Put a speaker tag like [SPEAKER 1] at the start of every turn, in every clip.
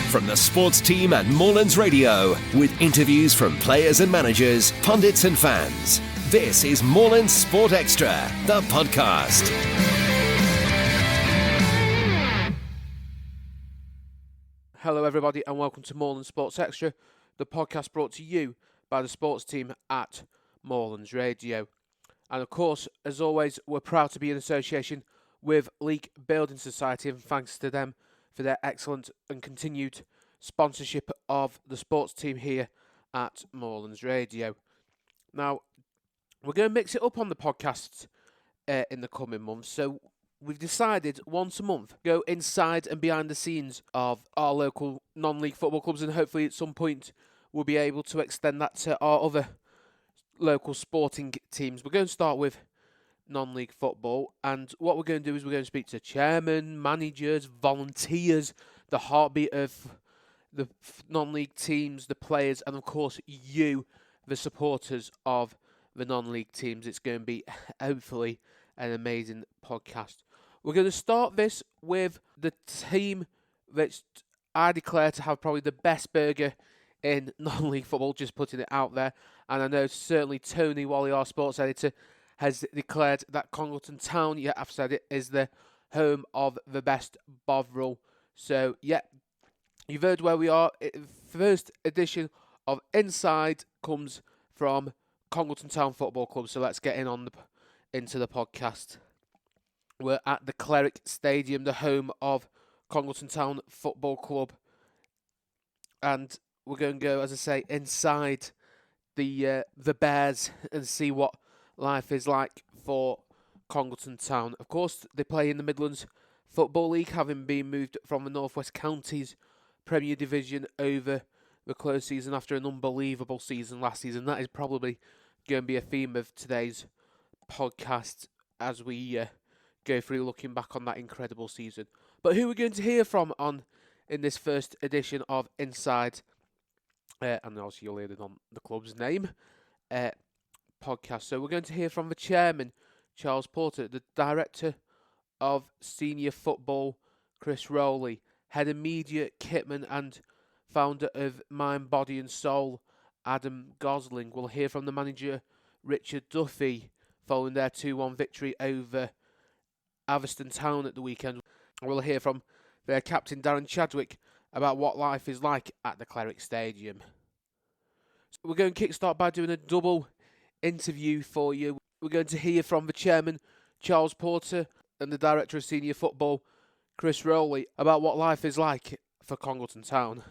[SPEAKER 1] From the sports team at Moorlands Radio, with interviews from players and managers, pundits and fans. This is Moorlands Sport Extra, the podcast.
[SPEAKER 2] Hello everybody and welcome to Moorlands Sports Extra, the podcast brought to you by the sports team at Moorlands Radio. And of course, as always, we're proud to be in association with League Building Society, and thanks to them for their excellent and continued sponsorship of the sports team here at Moorlands Radio. Now, we're going to mix it up on the podcasts in the coming months, so we've decided once a month go inside and behind the scenes of our local non-league football clubs, and hopefully at some point we'll be able to extend that to our other local sporting teams. We're going to start with non-league football, and what we're going to do is we're going to speak to chairmen, managers, volunteers, the heartbeat of the non-league teams, the players, and of course you, the supporters of the non-league teams. It's going to be hopefully an amazing podcast. We're going to start this with the team that I declare to have probably the best burger in non-league football, just putting it out there. And I know certainly Tony Wally, our sports editor, has declared that Congleton Town, yeah, I've said it, is the home of the best Bovril. So, yeah, you've heard where we are. First edition of Inside comes from Congleton Town Football Club. So let's get into the podcast. We're at the Cleric Stadium, the home of Congleton Town Football Club. And we're going to go, as I say, inside the Bears and see what life is like for Congleton Town. Of course, they play in the Midlands Football League, having been moved from the North West Counties Premier Division over the close season after an unbelievable season last season. That is probably going to be a theme of today's podcast as we go through looking back on that incredible season. But who we're going to hear from in this first edition of Inside, and also you'll hear it on the club's name, podcast. So we're going to hear from the chairman, Charles Porter, the director of senior football, Chris Rowley, head of media, Kitman, and founder of Mind, Body and Soul, Adam Gosling. We'll hear from the manager, Richard Duffy, following their 2-1 victory over Atherstone Town at the weekend. We'll hear from their captain, Darren Chadwick, about what life is like at the Cleric Stadium. So we're going to kickstart by doing a double interview for you. We're going to hear from the chairman, Charles Porter, and the director of senior football, Chris Rowley, about what life is like for Congleton Town.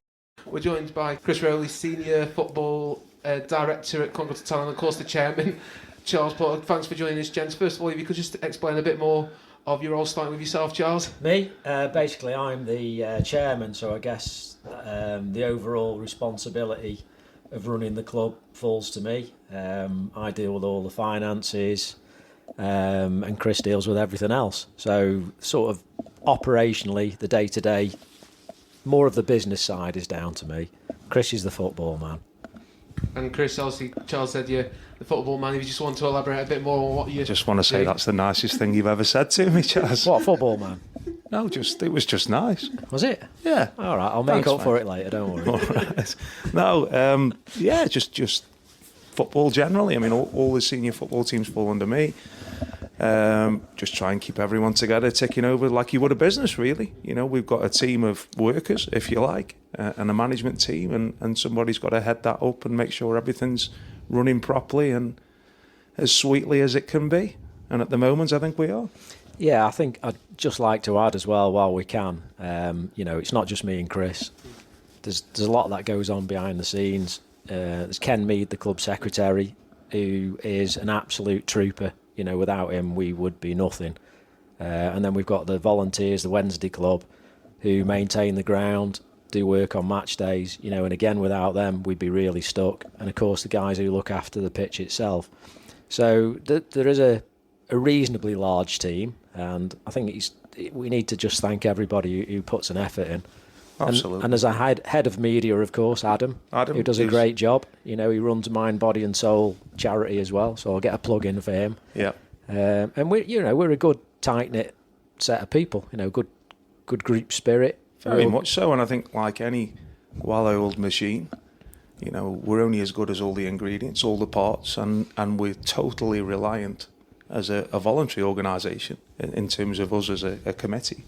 [SPEAKER 2] We're joined by Chris Rowley, senior football director at Congleton Town, and of course the chairman, Charles Porter. Thanks for joining us, gents. First of all, if you could just explain a bit more of your role, starting with yourself, Charles.
[SPEAKER 3] Me? Basically, I'm the chairman, so I guess the overall responsibility of running the club falls to me. I deal with all the finances, and Chris deals with everything else. So sort of operationally, the day-to-day, more of the business side is down to me. Chris is the football man.
[SPEAKER 2] And Chris, obviously, Charles said you're the football man. If you just want to elaborate a bit more on what you
[SPEAKER 4] just want to say that's the nicest thing you've ever said to me, Charles.
[SPEAKER 3] What, football man?
[SPEAKER 4] No, it was just nice.
[SPEAKER 3] Was it?
[SPEAKER 4] Yeah.
[SPEAKER 3] All right, I'll make up for it later, don't worry.
[SPEAKER 4] All right. No, yeah, just football generally. I mean, all the senior football teams fall under me. Just try and keep everyone together, ticking over like you would a business, really. You know, we've got a team of workers, if you like, and a management team, and somebody's got to head that up and make sure everything's running properly and as sweetly as it can be. And at the moment, I think we are.
[SPEAKER 3] Yeah, I think I'd just like to add as well, while we can, it's not just me and Chris. There's a lot that goes on behind the scenes. There's Ken Mead, the club secretary, who is an absolute trooper. You know, without him, we would be nothing. And then we've got the volunteers, the Wednesday club, who maintain the ground, do work on match days. You know, and again, without them, we'd be really stuck. And of course, the guys who look after the pitch itself. So there is a reasonably large team, and I think we need to just thank everybody who puts an effort in.
[SPEAKER 4] Absolutely.
[SPEAKER 3] And as a head of media, of course, Adam who does a great job. You know, he runs Mind, Body and Soul charity as well, so I'll get a plug in for him.
[SPEAKER 4] Yeah.
[SPEAKER 3] And we're a good tight knit set of people. You know, good group spirit.
[SPEAKER 4] Very much so, and I think like any well-oiled machine, you know, we're only as good as all the ingredients, all the parts, and we're totally reliant as a voluntary organisation in terms of us as a committee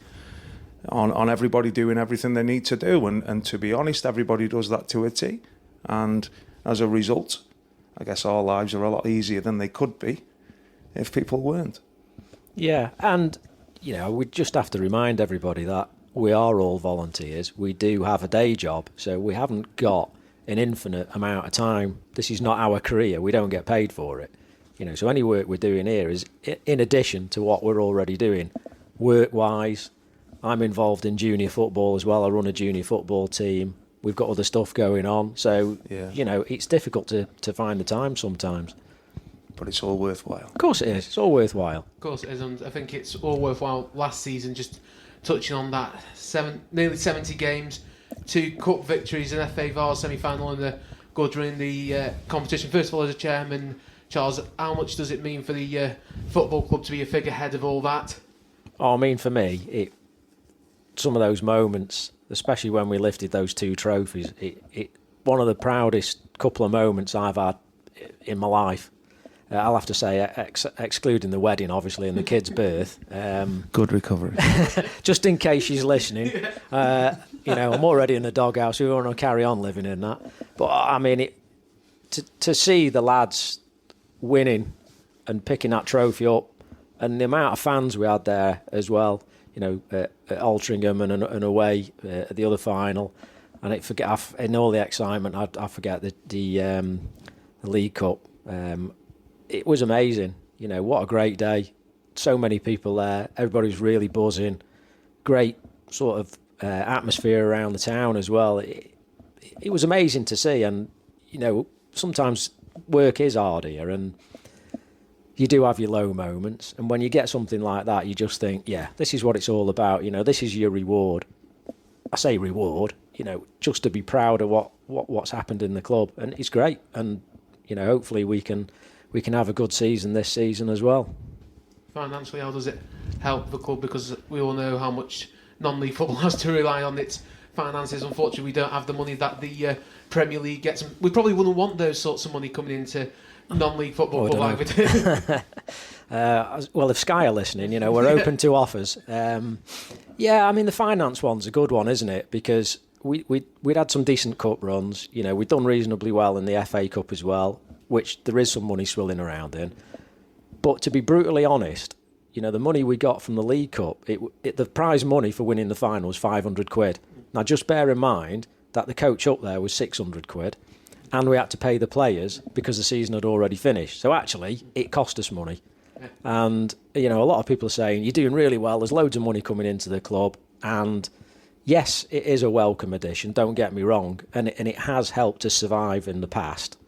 [SPEAKER 4] on everybody doing everything they need to do, and to be honest, everybody does that to a T, and as a result, I guess our lives are a lot easier than they could be if people weren't.
[SPEAKER 3] Yeah, and you know, we just have to remind everybody that we are all volunteers. We do have a day job, so we haven't got an infinite amount of time. This is not our career. We don't get paid for it. You know, so any work we're doing here is in addition to what we're already doing. Work-wise, I'm involved in junior football as well. I run a junior football team. We've got other stuff going on. So, you know, it's difficult to find the time sometimes.
[SPEAKER 4] But it's all worthwhile.
[SPEAKER 3] Of course it is. It's all worthwhile.
[SPEAKER 2] Of course it is, and I think it's all worthwhile. Last season, just touching on that, nearly 70 games, 2 cup victories, an FA Vars semi-final, and a good run in the competition. First of all, as a chairman, Charles, how much does it mean for the football club to be a figurehead of all that?
[SPEAKER 3] Oh, I mean, for me, some of those moments, especially when we lifted those 2 trophies, it one of the proudest couple of moments I've had in my life. I'll have to say, excluding the wedding, obviously, and the kid's birth.
[SPEAKER 4] Good recovery.
[SPEAKER 3] Just in case she's listening. You know, I'm already in the doghouse. We want to carry on living in that. But, I mean, to see the lads winning and picking that trophy up, and the amount of fans we had there as well, you know, at Altrincham and away at the other final. And in all the excitement, I forget the League Cup. It was amazing. You know, what a great day. So many people there. Everybody was really buzzing. Great sort of atmosphere around the town as well. It was amazing to see. And, you know, sometimes work is hard here and you do have your low moments. And when you get something like that, you just think, yeah, this is what it's all about. You know, this is your reward. I say reward, you know, just to be proud of what's happened in the club. And it's great. And, you know, hopefully we can have a good season this season as well.
[SPEAKER 2] Financially, how does it help the club? Because we all know how much non-league football has to rely on its finances. Unfortunately, we don't have the money that the Premier League gets. We probably wouldn't want those sorts of money coming into non-league football club like we do.
[SPEAKER 3] Well, if Sky are listening, you know, we're open to offers. Yeah, I mean, the finance one's a good one, isn't it? Because we'd had some decent cup runs. You know, we'd done reasonably well in the FA Cup as well, which there is some money swirling around in. But to be brutally honest, you know, the money we got from the League Cup, the prize money for winning the final was 500 quid. Now, just bear in mind that the coach up there was 600 quid, and we had to pay the players because the season had already finished. So actually, it cost us money. And, you know, a lot of people are saying, you're doing really well, there's loads of money coming into the club, and yes, it is a welcome addition, don't get me wrong, and it has helped us survive in the past.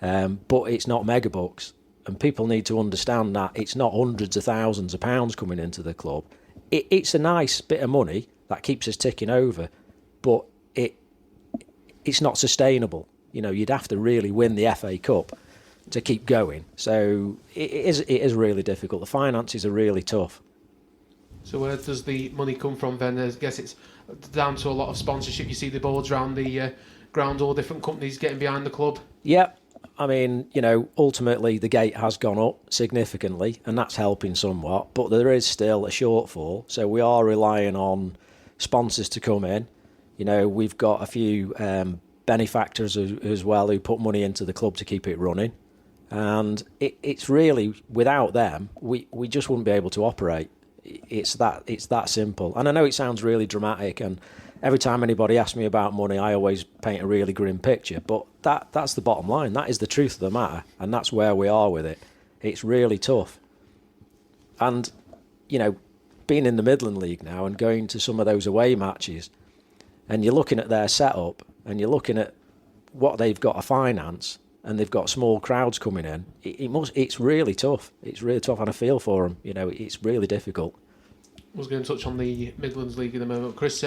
[SPEAKER 3] But it's not mega bucks, and people need to understand that it's not hundreds of thousands of pounds coming into the club. It's a nice bit of money that keeps us ticking over, but it's not sustainable. You know, you'd have to really win the FA Cup to keep going. So it is really difficult. The finances are really tough.
[SPEAKER 2] So where does the money come from then? I guess it's down to a lot of sponsorship. You see the boards around the ground, all different companies getting behind the club.
[SPEAKER 3] Yeah. I mean, you know, ultimately the gate has gone up significantly and that's helping somewhat, but there is still a shortfall. So we are relying on sponsors to come in. You know, we've got a few benefactors as well who put money into the club to keep it running. And it's really, without them, we just wouldn't be able to operate. It's that simple. And I know it sounds really dramatic, and every time anybody asks me about money, I always paint a really grim picture. But that's the bottom line. That is the truth of the matter, and that's where we are with it. It's really tough. And, you know, being in the Midland League now and going to some of those away matches, and you're looking at their setup, and you're looking at what they've got to finance, and they've got small crowds coming in. It's really tough. It's really tough, and I feel for them. You know, it's really difficult.
[SPEAKER 2] I was going to touch on the Midlands League in a moment. Chris,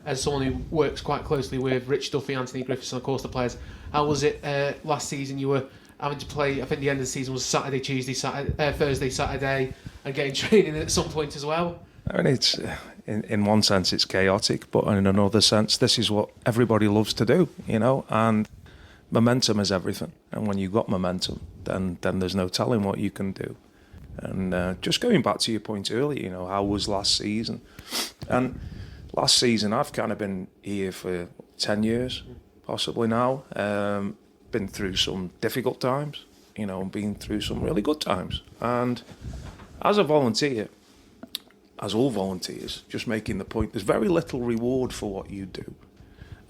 [SPEAKER 2] as someone who works quite closely with Rich Duffy, Anthony Griffiths, and of course the players, how was it last season? You were having to play, I think the end of the season was Saturday, Tuesday, Thursday, Saturday, and getting training at some point as well.
[SPEAKER 4] I mean, it's in one sense it's chaotic, but in another sense, this is what everybody loves to do, and momentum is everything. And when you've got momentum, then there's no telling what you can do. And just going back to your point earlier, how was last season? And last season, I've kind of been here for 10 years, possibly now. Been through some difficult times, and been through some really good times. And as a volunteer, as all volunteers, just making the point, there's very little reward for what you do.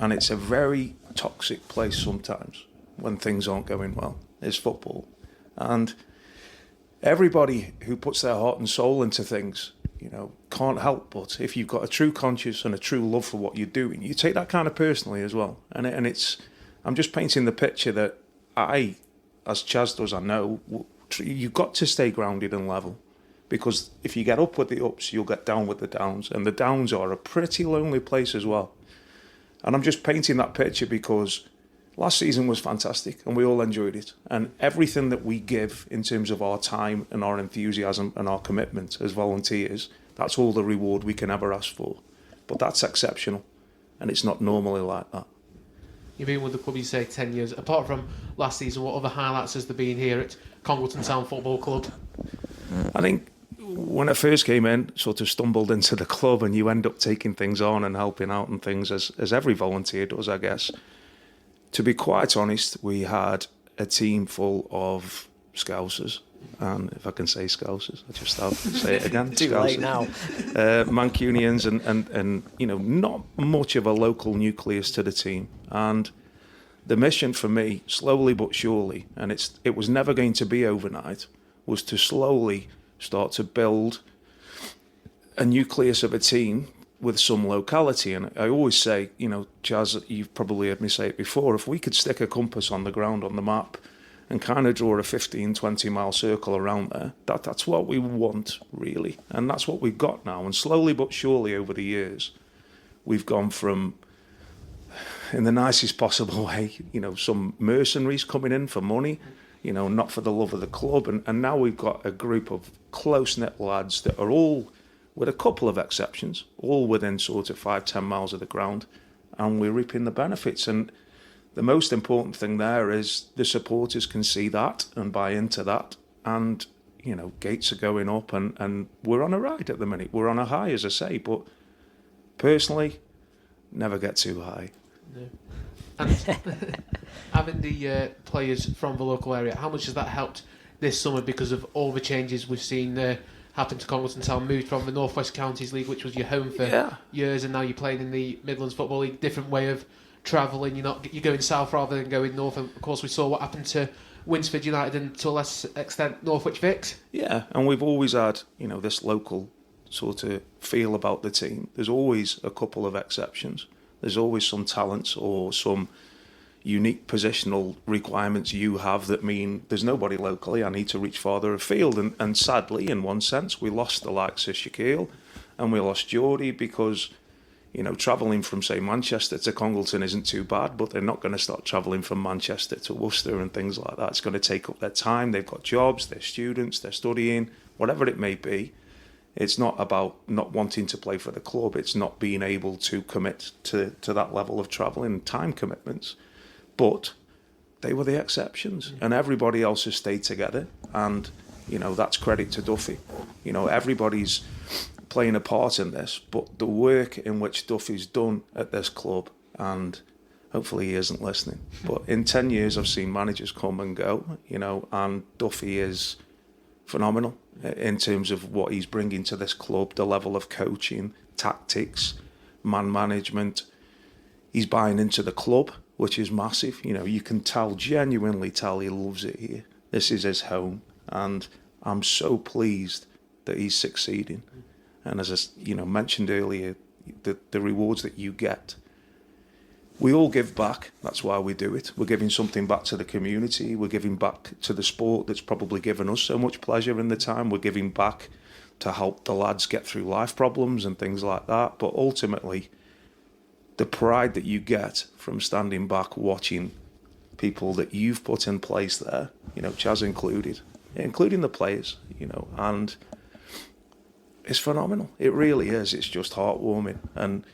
[SPEAKER 4] And it's a very toxic place sometimes when things aren't going well. It's football. And everybody who puts their heart and soul into things, can't help but, if you've got a true conscience and a true love for what you're doing, you take that kind of personally as well. And I'm just painting the picture that I, as Chaz does, I know, you've got to stay grounded and level. Because if you get up with the ups, you'll get down with the downs. And the downs are a pretty lonely place as well. And I'm just painting that picture because last season was fantastic and we all enjoyed it. And everything that we give in terms of our time and our enthusiasm and our commitment as volunteers, that's all the reward we can ever ask for. But that's exceptional. And it's not normally like that.
[SPEAKER 2] You've been with the club, you say, 10 years. Apart from last season, what other highlights has there been here at Congleton Town Football Club?
[SPEAKER 4] I think when I first came in, sort of stumbled into the club, and you end up taking things on and helping out and things, as every volunteer does, I guess. To be quite honest, we had a team full of Scousers, and if I can say Scousers, I just have to say it again.
[SPEAKER 3] Too
[SPEAKER 4] Scousers.
[SPEAKER 3] late now.
[SPEAKER 4] Mancunians and not much of a local nucleus to the team. And the mission for me, slowly but surely, and it was never going to be overnight, was to slowly start to build a nucleus of a team with some locality. And I always say, Chaz, you've probably heard me say it before, if we could stick a compass on the ground on the map and kind of draw a 15, 20-mile circle around there, that's what we want, really. And that's what we've got now. And slowly but surely over the years, we've gone from, in the nicest possible way, some mercenaries coming in for money, not for the love of the club. And now we've got a group of close-knit lads that are all, with a couple of exceptions, all within sort of 5-10 miles of the ground, and we're reaping the benefits. And the most important thing there is the supporters can see that and buy into that. And, gates are going up and we're on a ride at the minute. We're on a high, as I say, but personally, never get too high.
[SPEAKER 2] No. And having the players from the local area, how much has that helped this summer because of all the changes we've seen happen to Congleton Town? Moved from the North West Counties League, which was your home for years, and now you're playing in the Midlands Football League. Different way of travelling. You're going south rather than going north. And of course, we saw what happened to Winsford United and to a less extent Northwich Vics. Yeah,
[SPEAKER 4] and we've always had this local sort of feel about the team. There's always a couple of exceptions. There's always some talents or some unique positional requirements you have that mean there's nobody locally. I need to reach farther afield. And sadly, in one sense, we lost the likes of Shaky and we lost Geordie because, travelling from, say, Manchester to Congleton isn't too bad, but they're not going to start travelling from Manchester to Worcester and things like that. It's going to take up their time. They've got jobs, they're students, they're studying, whatever it may be. It's not about not wanting to play for the club. It's not being able to commit to that level of travelling and time commitments. But they were the exceptions, and everybody else has stayed together. And, that's credit to Duffy. Everybody's playing a part in this, but the work in which Duffy's done at this club, and hopefully he isn't listening, but in 10 years I've seen managers come and go, and Duffy is phenomenal in terms of what he's bringing to this club, the level of coaching, tactics, man management. He's buying into the club, which is massive. You can genuinely tell he loves it here. This is his home, and I'm so pleased that he's succeeding. And as I mentioned earlier, the rewards that you get, we all give back. That's why we do it. We're giving something back to the community. We're giving back to the sport that's probably given us so much pleasure in the time. We're giving back to help the lads get through life problems and things like that. But ultimately, the pride that you get from standing back watching people that you've put in place there, Chaz included, including the players, and it's phenomenal. It really is. It's just heartwarming. And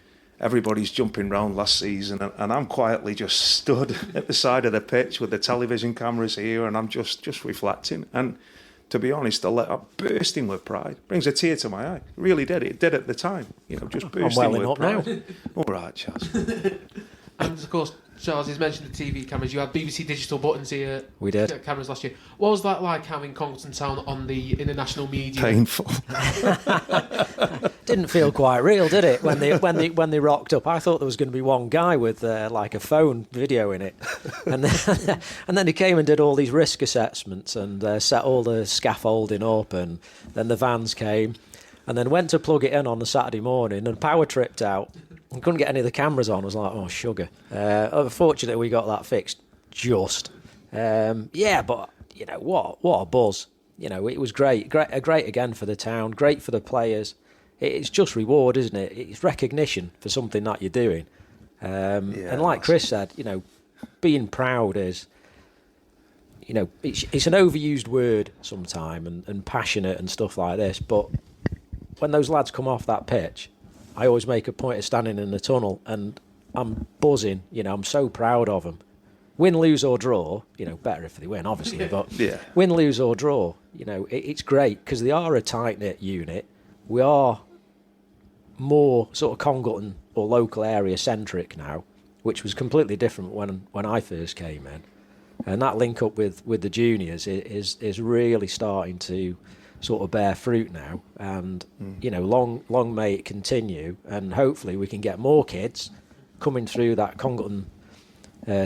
[SPEAKER 4] everybody's jumping round last season, and I'm quietly just stood at the side of the pitch with the television cameras here, and I'm just reflecting. And to be honest, I'm bursting with pride. Brings a tear to my eye. It really did. It did at the time. Just bursting
[SPEAKER 3] I'm welling
[SPEAKER 4] with
[SPEAKER 3] up
[SPEAKER 4] pride.
[SPEAKER 3] now.
[SPEAKER 4] All right, Chaz.
[SPEAKER 2] And of course, Charles has mentioned the TV cameras. You had BBC digital buttons here.
[SPEAKER 3] We did.
[SPEAKER 2] Cameras last year. What was that like having Congleton Town on the international media?
[SPEAKER 4] Painful.
[SPEAKER 3] Didn't feel quite real, did it? When they rocked up, I thought there was going to be one guy with like a phone video in it, and then he came and did all these risk assessments and set all the scaffolding up, and then the vans came, and then went to plug it in on the Saturday morning, and power tripped out. And couldn't get any of the cameras on. I was like, oh, sugar. Unfortunately, we got that fixed just. But, what a buzz. It was great. Great again for the town. Great for the players. It's just reward, isn't it? It's recognition for something that you're doing. And like Chris said, being proud is, it's an overused word sometime and passionate and stuff like this. But when those lads come off that pitch, I always make a point of standing in the tunnel and I'm buzzing. I'm so proud of them. Win, lose or draw, better if they win, obviously, but win, lose or draw, it's great because they are a tight-knit unit. We are more sort of Congleton or local area centric now, which was completely different when I first came in. And that link up with the juniors is really starting to sort of bear fruit now, and long may it continue, and hopefully we can get more kids coming through that Congleton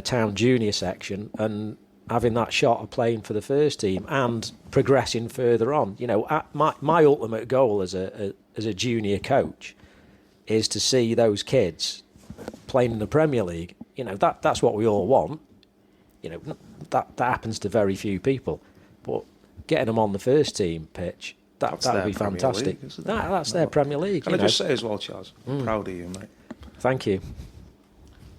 [SPEAKER 3] Town junior section and having that shot of playing for the first team and progressing further on. My ultimate goal as a junior coach is to see those kids playing in the Premier League. That's what we all want. That happens to very few people, but getting them on the first team pitch, that would be fantastic. That's their Premier League.
[SPEAKER 4] Can I just say as well, Charles, I'm proud of you, mate.
[SPEAKER 3] Thank you.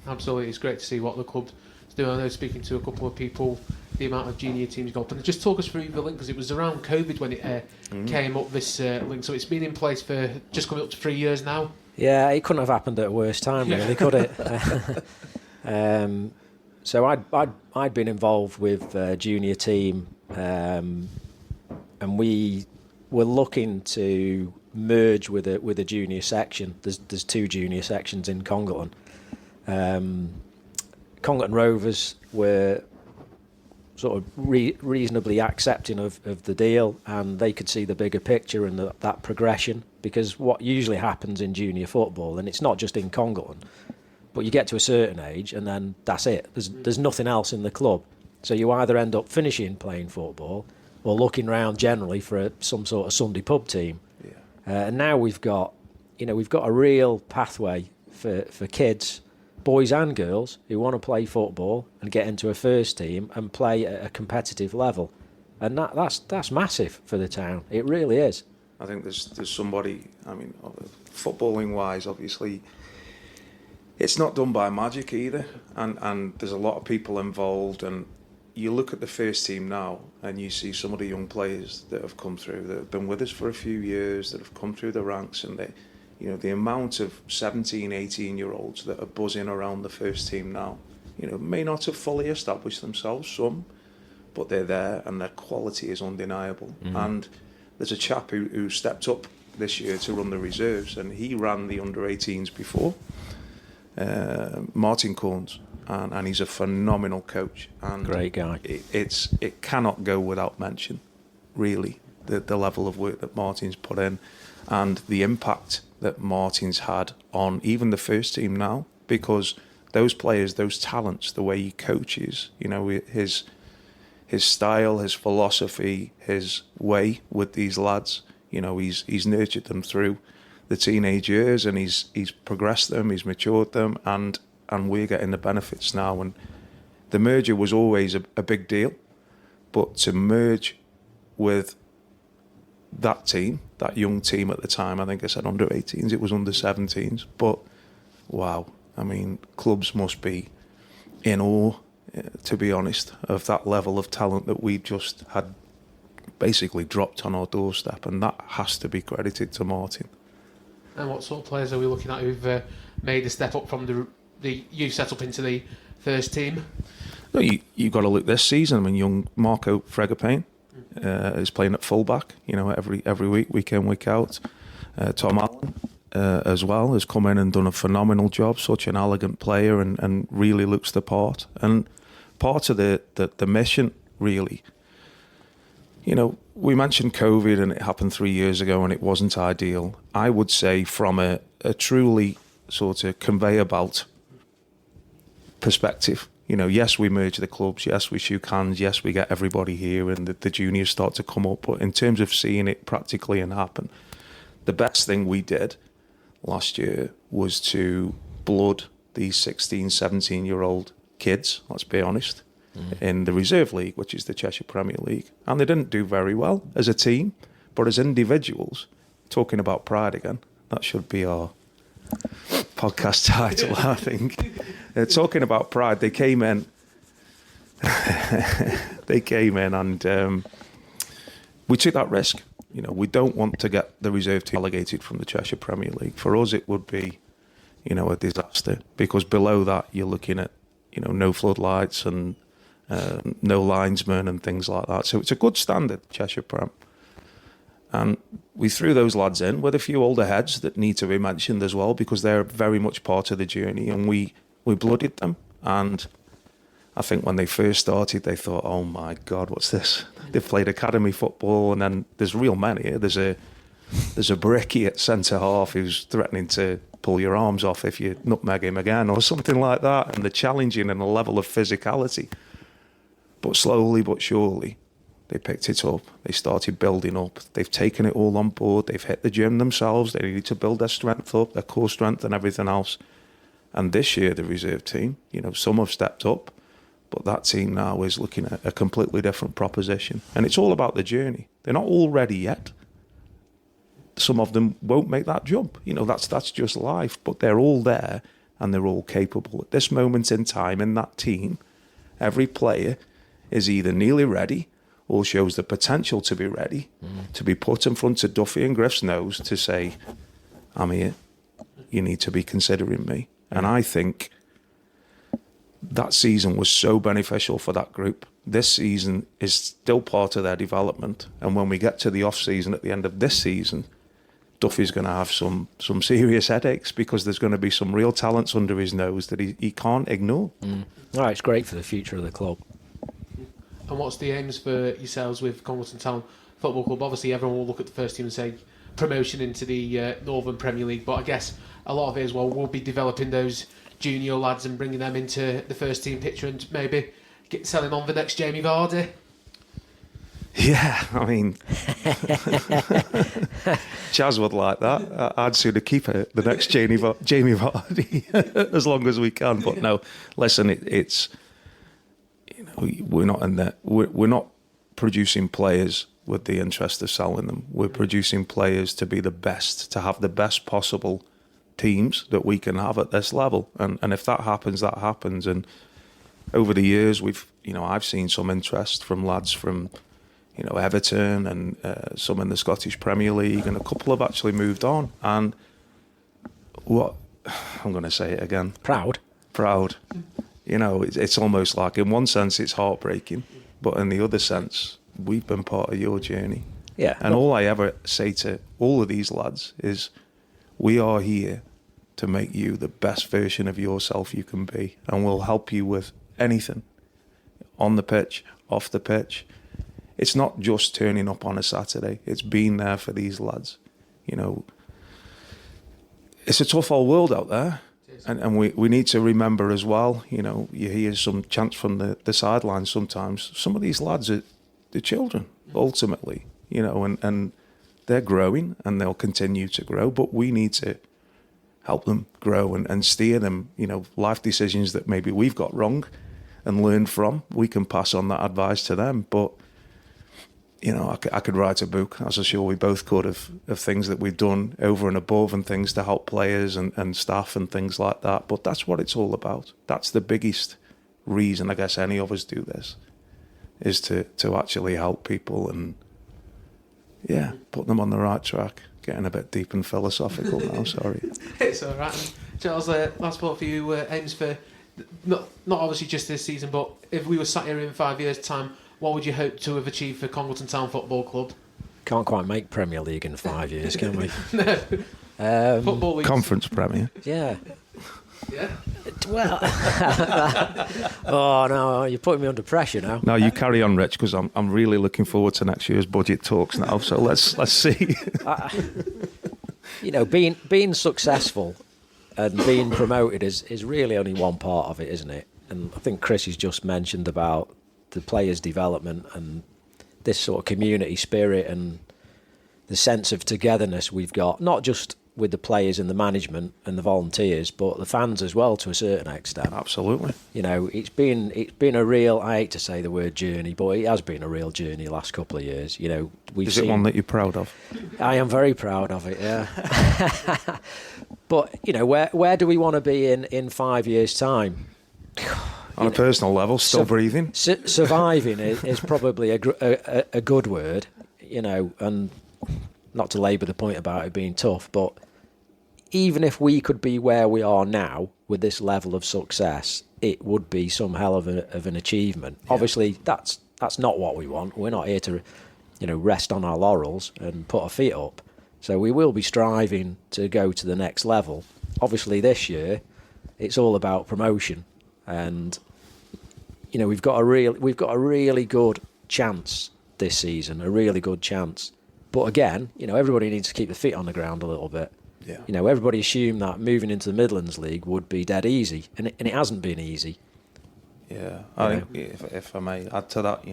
[SPEAKER 2] Absolutely, it's great to see what the club's doing. I know, speaking to a couple of people, the amount of junior teams got. And just talk us through the link, because it was around COVID when it came up, this link. So it's been in place for just coming up to 3 years now.
[SPEAKER 3] Yeah, it couldn't have happened at a worse time, really, could it? So I'd been involved with a junior team, and we were looking to merge with a junior section. There's two junior sections in Congleton. Congleton Rovers were sort of reasonably accepting of the deal, and they could see the bigger picture and that progression, because what usually happens in junior football, and it's not just in Congleton, but you get to a certain age and then that's it. There's nothing else in the club. So you either end up finishing playing football or looking around generally for some sort of Sunday pub team. Yeah. And now we've got a real pathway for kids, boys and girls, who want to play football and get into a first team and play at a competitive level. And that's massive for the town. It really is.
[SPEAKER 4] I think there's somebody, footballing wise, obviously, it's not done by magic either, and there's a lot of people involved, and you look at the first team now and you see some of the young players that have come through, that have been with us for a few years, that have come through the ranks, and the amount of 17, 18-year-olds that are buzzing around the first team now, may not have fully established themselves, some, but they're there and their quality is undeniable. And there's a chap who stepped up this year to run the reserves, and he ran the under-18s before, Martin Corns, and he's a phenomenal coach. And
[SPEAKER 3] great guy.
[SPEAKER 4] It cannot go without mention, really, the level of work that Martin's put in and the impact that Martin's had on even the first team now, because those players, those talents, the way he coaches, his style, his philosophy, his way with these lads, he's nurtured them through the teenage years, and he's progressed them, he's matured them, and we're getting the benefits now. And the merger was always a big deal, but to merge with that team, that young team at the time, I think I said under 18s, it was under 17s, but wow, clubs must be in awe, to be honest, of that level of talent that we've just had basically dropped on our doorstep, and that has to be credited to Martin.
[SPEAKER 2] And what sort of players are we looking at who've made a step up from the youth set up into the first team?
[SPEAKER 4] No, you've got to look this season. I mean, young Marco Fregapane is playing at fullback, every week in, week out. Tom Allen as well has come in and done a phenomenal job, such an elegant player, and really looks the part. And part of the mission, really, we mentioned COVID and it happened 3 years ago and it wasn't ideal. I would say from a truly sort of conveyor belt perspective, yes, we merge the clubs, yes, we shook hands, yes, we get everybody here and the juniors start to come up. But in terms of seeing it practically and happen, the best thing we did last year was to blood these 16, 17-year-old kids, let's be honest, in the Reserve League, which is the Cheshire Premier League. And they didn't do very well as a team, but as individuals, talking about pride again, that should be our podcast title, I think. Talking about pride, they came in and we took that risk. We don't want to get the reserve team relegated from the Cheshire Premier League. For us, it would be, a disaster, because below that you're looking at, no floodlights and no linesmen and things like that. So it's a good standard, Cheshire Prem. And we threw those lads in with a few older heads that need to be mentioned as well, because they're very much part of the journey, and we blooded them. And I think when they first started, they thought, oh my God, what's this? They've played academy football, and then there's real men here. There's a brickie at centre half who's threatening to pull your arms off if you nutmeg him again or something like that. And the challenging and the level of physicality. But slowly but surely, they picked it up. They started building up. They've taken it all on board. They've hit the gym themselves. They needed to build their strength up, their core strength and everything else. And this year, the reserve team, some have stepped up, but that team now is looking at a completely different proposition. And it's all about the journey. They're not all ready yet. Some of them won't make that jump. That's just life. But they're all there and they're all capable. At this moment in time in that team, every player is either nearly ready or shows the potential to be ready, to be put in front of Duffy and Griff's nose to say, I'm here. You need to be considering me. And I think that season was so beneficial for that group. This season is still part of their development. And when we get to the off-season at the end of this season, Duffy's going to have some serious headaches, because there's going to be some real talents under his nose that he can't ignore.
[SPEAKER 3] All right, it's great for the future of the club.
[SPEAKER 2] And what's the aims for yourselves with Congleton Town Football Club? Obviously, everyone will look at the first team and say promotion into the Northern Premier League, but I guess a lot of it as well will be developing those junior lads and bringing them into the first team picture and maybe selling on the next Jamie Vardy.
[SPEAKER 4] Yeah, I mean, Chaz would like that. I'd sooner keep it, the next Jamie Vardy, as long as we can. But no, listen, it's we're not in that. We're not producing players with the interest of selling them. We're producing players to be the best, to have the best possible teams that we can have at this level. And if that happens, that happens. And over the years, I've seen some interest from lads from, Everton and some in the Scottish Premier League, and a couple have actually moved on. And what I'm going to say it again.
[SPEAKER 3] Proud.
[SPEAKER 4] It's almost like, in one sense, it's heartbreaking, but in the other sense, we've been part of your journey.
[SPEAKER 3] Yeah.
[SPEAKER 4] And all I ever say to all of these lads is, we are here to make you the best version of yourself you can be, and we'll help you with anything, on the pitch, off the pitch. It's not just turning up on a Saturday. It's being there for these lads. It's a tough old world out there. And we need to remember as well, you hear some chants from the sidelines sometimes. Some of these lads are the children, ultimately, and they're growing and they'll continue to grow. But we need to help them grow and steer them, life decisions that maybe we've got wrong and learn from. We can pass on that advice to them. But I could write a book, as I'm sure we both could, of things that we've done over and above and things to help players and staff and things like that. But that's what it's all about. That's the biggest reason, I guess, any of us do this, is to actually help people and putting them on the right track. Getting a bit deep and philosophical now, sorry.
[SPEAKER 2] It's all right. Charles, last thought for you, aims for, not obviously just this season, but if we were sat here in 5 years' time, what would you hope to have achieved for Congleton Town Football Club?
[SPEAKER 3] Can't quite make Premier League in 5 years, can we?
[SPEAKER 2] No. Football League.
[SPEAKER 4] Conference Premier.
[SPEAKER 3] Yeah.
[SPEAKER 2] Yeah.
[SPEAKER 3] Well, oh no, you're putting me under pressure now.
[SPEAKER 4] No, you carry on, Rich, because I'm really looking forward to next year's budget talks now. So let's see.
[SPEAKER 3] Being successful and being promoted is really only one part of it, isn't it? And I think Chris has just mentioned about the players' development and this sort of community spirit and the sense of togetherness we've got, not just with the players and the management and the volunteers, but the fans as well to a certain extent.
[SPEAKER 4] Absolutely.
[SPEAKER 3] It's been a real, I hate to say the word journey, but it has been a real journey the last couple of years.
[SPEAKER 4] Is it one that you're proud of?
[SPEAKER 3] I am very proud of it, yeah. But, where do we want to be in 5 years' time?
[SPEAKER 4] On a personal level, still breathing?
[SPEAKER 3] Surviving is probably a good word, and not to labour the point about it being tough, but even if we could be where we are now with this level of success, it would be some hell of an achievement. Yeah. Obviously, that's not what we want. We're not here to, rest on our laurels and put our feet up. So we will be striving to go to the next level. Obviously, this year, it's all about promotion, and we've got a really good chance this season, a really good chance. But again, everybody needs to keep their feet on the ground a little bit.
[SPEAKER 4] Yeah.
[SPEAKER 3] Everybody assumed that moving into the Midlands League would be dead easy, and it hasn't been easy.
[SPEAKER 4] Yeah, I think if I may add to that,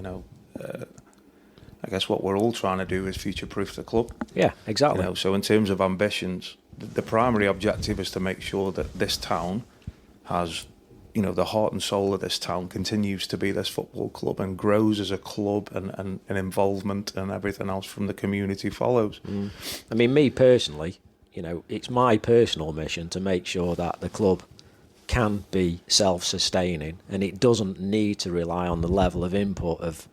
[SPEAKER 4] I guess what we're all trying to do is future-proof the club.
[SPEAKER 3] Yeah, exactly.
[SPEAKER 4] So in terms of ambitions, the primary objective is to make sure that this town has, the heart and soul of this town continues to be this football club and grows as a club, and involvement and everything else from the community follows.
[SPEAKER 3] I mean, me personally, it's my personal mission to make sure that the club can be self-sustaining, and it doesn't need to rely on the level of input of,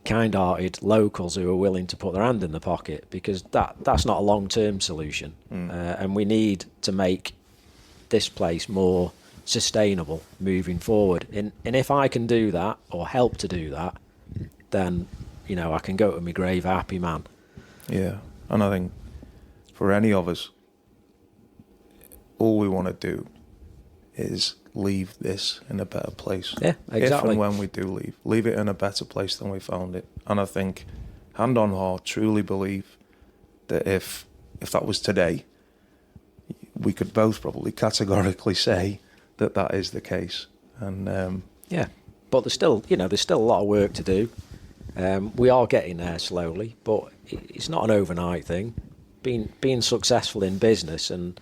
[SPEAKER 3] kind-hearted locals who are willing to put their hand in the pocket, because that's not a long-term solution. And we need to make this place more sustainable moving forward, and if I can do that or help to do that, then I can go to my grave a happy man.
[SPEAKER 4] Yeah, and I think for any of us, all we want to do is leave this in a better place.
[SPEAKER 3] Yeah, exactly.
[SPEAKER 4] If and when we do leave it in a better place than we found it. And I think, hand on heart, truly believe that if that was today, we could both probably categorically say that is the case. And
[SPEAKER 3] yeah, but there's still a lot of work to do. We are getting there slowly, but it's not an overnight thing. Being successful in business, and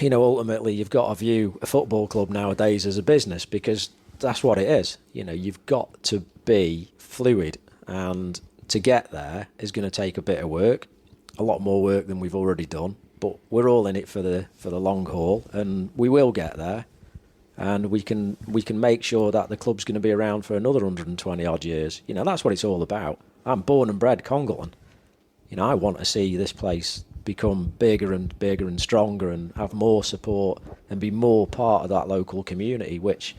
[SPEAKER 3] ultimately you've got to view a football club nowadays as a business, because that's what it is. You've got to be fluid, and to get there is going to take a bit of work, a lot more work than we've already done. But we're all in it for the long haul, and we will get there, and we can make sure that the club's going to be around for another 120 odd years. That's what it's all about. I'm born and bred Congleton. I want to see this place become bigger and stronger, and have more support and be more part of that local community, which,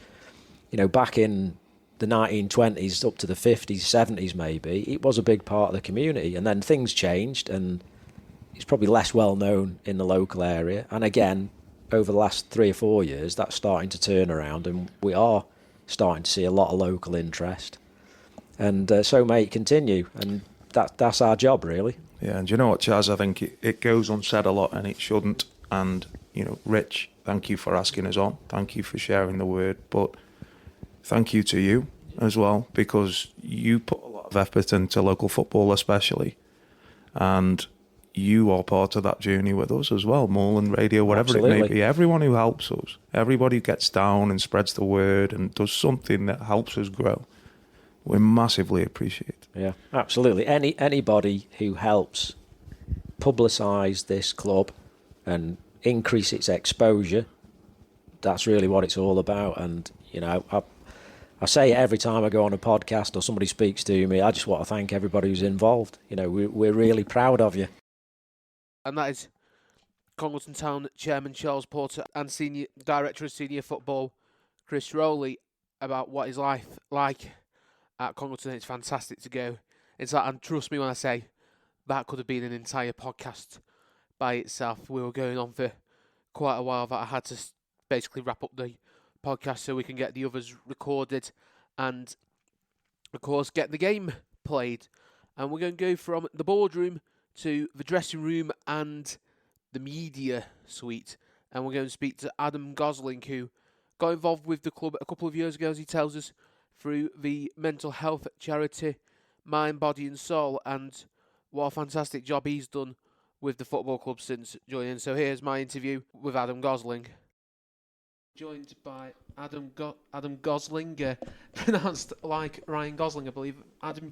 [SPEAKER 3] back in the 1920s up to the 50s, 70s maybe, it was a big part of the community, and then things changed, and it's probably less well known in the local area. And again, over the last 3 or 4 years, that's starting to turn around, and we are starting to see a lot of local interest. And so may it continue, and that's our job, really.
[SPEAKER 4] Yeah, and you know what, Chaz, I think it goes unsaid a lot, and it shouldn't. And, Rich, thank you for asking us on. Thank you for sharing the word. But thank you to you as well, because you put a lot of effort into local football especially. And you are part of that journey with us as well. Moorland Radio, whatever
[SPEAKER 3] Absolutely.
[SPEAKER 4] It may be. Everyone who helps us, everybody who gets down and spreads the word and does something that helps us grow, we massively appreciate.
[SPEAKER 3] Yeah, absolutely. Anybody who helps publicise this club and increase its exposure, that's really what it's all about. And I say it every time I go on a podcast or somebody speaks to me. I just want to thank everybody who's involved. You know, we're really proud of you.
[SPEAKER 2] And that is Congleton Town Chairman Charles Porter and Senior Director of Senior Football Chris Rowley about what his life like at Congleton. It's fantastic to go inside, and trust me when I say that could have been an entire podcast by itself. We were going on for quite a while, that I had to basically wrap up the podcast so we can get the others recorded and, of course, get the game played. And we're going to go from the boardroom to the dressing room and the media suite. And we're going to speak to Adam Gosling, who got involved with the club a couple of years ago, as he tells us, through the mental health charity Mind, Body and Soul. And what a fantastic job he's done with the football club since joining. So here's my interview with Adam Gosling. Joined by Adam Gosling, pronounced like Ryan Gosling, I believe. Adam,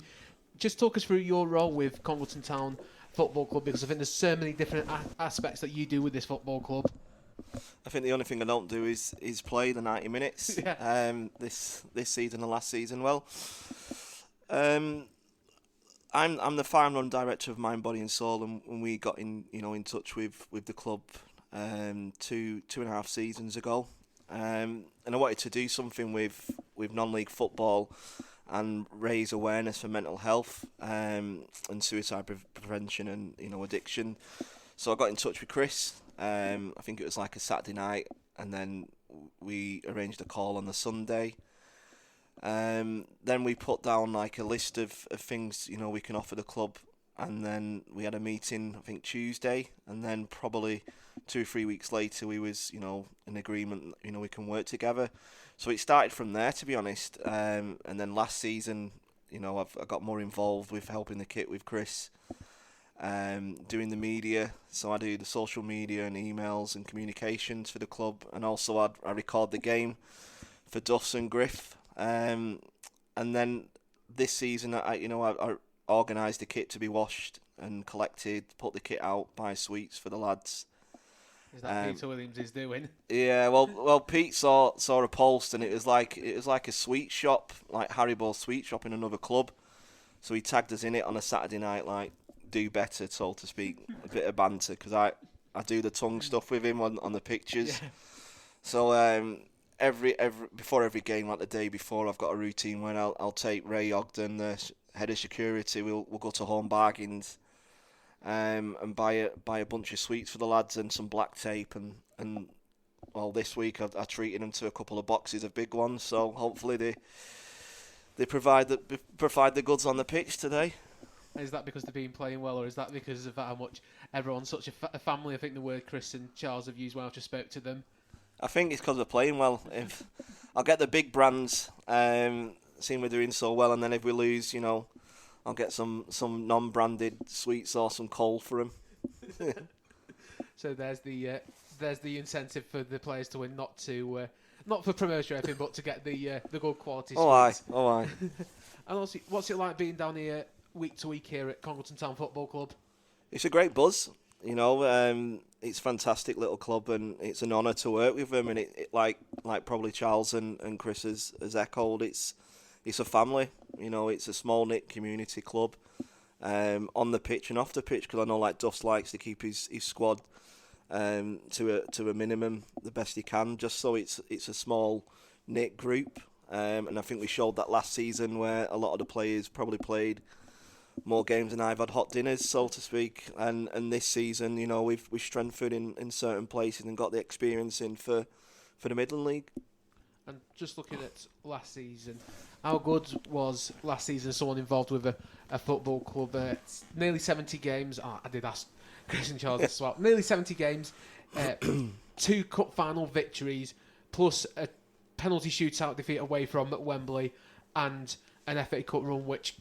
[SPEAKER 2] just talk us through your role with Congleton Town Football Club, because I think there's so many different aspects that you do with this football club.
[SPEAKER 5] I think the only thing I don't do is play the 90 minutes.
[SPEAKER 2] Yeah.
[SPEAKER 5] This season and last season. Well, I'm the founder and director of Mind, Body and Soul, and we got in touch with the club 2.5 seasons ago. And I wanted to do something with non-league football and raise awareness for mental health and suicide prevention and addiction. So I got in touch with Chris. I think it was like a Saturday night, and then we arranged a call on the Sunday. Then we put down like a list of things we can offer the club, and then we had a meeting I think Tuesday, and then probably 2 or 3 weeks later we was in agreement we can work together. So it started from there, to be honest, and then last season I got more involved with helping the kit with Chris, doing the media. So I do the social media and emails and communications for the club, and also I record the game for Duffs and Griff. And then this season I organised the kit to be washed and collected, put the kit out, buy sweets for the lads.
[SPEAKER 2] Is that Peter Williams is doing?
[SPEAKER 5] Yeah, well, Pete saw a post, and it was like a sweet shop, like Haribo's sweet shop in another club. So he tagged us in it on a Saturday night, like do better, so to speak, a bit of banter, because I do the tongue stuff with him on the pictures. Yeah. So every before every game, like the day before, I've got a routine when I'll take Ray Ogden, the head of security. We'll go to Home Bargains. And buy a bunch of sweets for the lads and some black tape, and well, this week I treated them to a couple of boxes of big ones, so hopefully they provide the goods on the pitch today.
[SPEAKER 2] Is that because they've been playing well, or is that because of how much everyone's such a family? I think the word Chris and Charles have used when I just spoke to them.
[SPEAKER 5] I think it's because they're playing well. If I'll get the big brands, seeing we're doing so well, and then if we lose, I'll get some non-branded sweets or some coal for them.
[SPEAKER 2] So there's the incentive for the players to win, not for promotion or anything, but to get the good quality sweets.
[SPEAKER 5] Oh aye.
[SPEAKER 2] And also, what's it like being down here week to week here at Congleton Town Football Club?
[SPEAKER 5] It's a great buzz. It's a fantastic little club, and it's an honour to work with them. And it like probably Charles and Chris has echoed, it's a family. It's a small-knit community club on the pitch and off the pitch, because I know like Duffs likes to keep his squad to a minimum the best he can, just so it's a small-knit group. And I think we showed that last season, where a lot of the players probably played more games than I've had hot dinners, so to speak. And this season, we've strengthened in certain places and got the experience in for the Midland League.
[SPEAKER 2] And just looking at last season, how good was last season someone involved with a football club? Nearly 70 games. I did ask Chris and Charles as well. Nearly 70 games, 2 cup final victories, plus a penalty shootout defeat away from Wembley, and an FA Cup run, which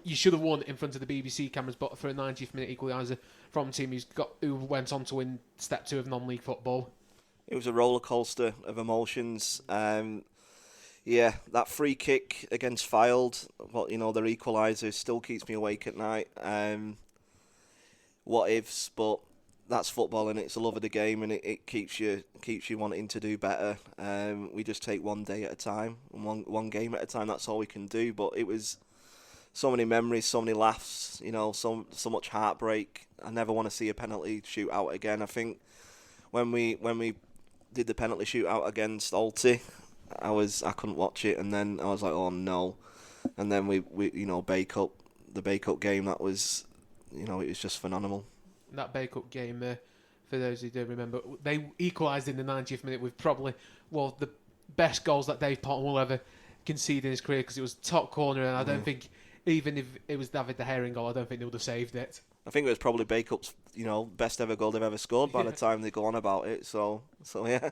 [SPEAKER 2] you should have won in front of the BBC cameras, but for a 90th minute equaliser from a team who went on to win Step 2 of non-league football.
[SPEAKER 5] It was a roller coaster of emotions. Yeah, that free kick against Fylde, their equaliser, still keeps me awake at night. What ifs, but that's football, and it's a love of the game, and it keeps you wanting to do better. We just take one day at a time, and one game at a time. That's all we can do. But it was so many memories, so many laughs, so much heartbreak. I never want to see a penalty shootout again. I think when we did the penalty shootout against Alty, I couldn't watch it, and then I was like, oh no. And then we the Bake Up game, that was, it was just phenomenal.
[SPEAKER 2] That Bake Up game, for those who don't remember, they equalised in the 90th minute with probably one of the best goals that Dave Potton will ever concede in his career, because it was top corner, and I don't think, even if it was David De Gea goal, I don't think they would have saved it.
[SPEAKER 5] I think it was probably Bake Up's, best ever goal they've ever scored by the time they go on about it. So yeah.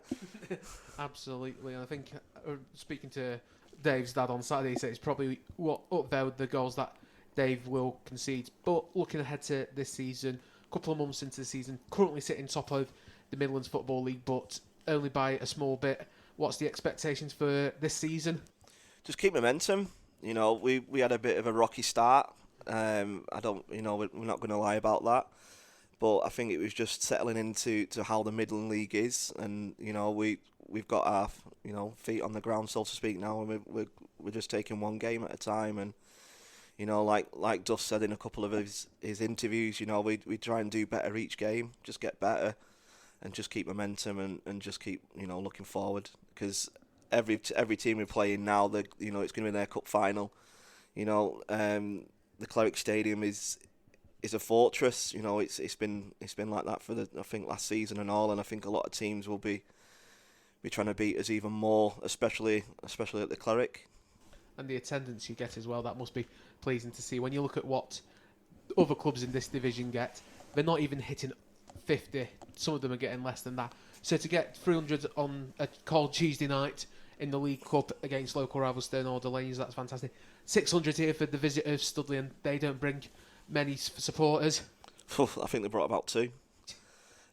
[SPEAKER 2] Absolutely. And I think, speaking to Dave's dad on Saturday, he said it's probably up there with the goals that Dave will concede. But looking ahead to this season, a couple of months into the season, currently sitting top of the Midlands Football League, but only by a small bit. What's the expectations for this season?
[SPEAKER 5] Just keep momentum. We had a bit of a rocky start. We're not going to lie about that. But I think it was just settling into how the Midland League is, and we've got our feet on the ground, so to speak, now, and we're just taking one game at a time. And like Duff said in a couple of his interviews, we try and do better each game, just get better, and just keep momentum and just keep looking forward, because every team we're playing now, it's going to be their cup final. The Cleric Stadium is a fortress. It's been like that for I think last season and all, and I think a lot of teams will be trying to beat us even more, especially at the Cleric.
[SPEAKER 2] And the attendance you get as well, that must be pleasing to see. When you look at what other clubs in this division get, they're not even hitting 50. Some of them are getting less than that. So to get 300 on a cold Tuesday night in the League Cup against local rivals Stern or Delaney's, that's fantastic. 600 here for the visit of Studley, and they don't bring many supporters.
[SPEAKER 5] I think they brought about 2.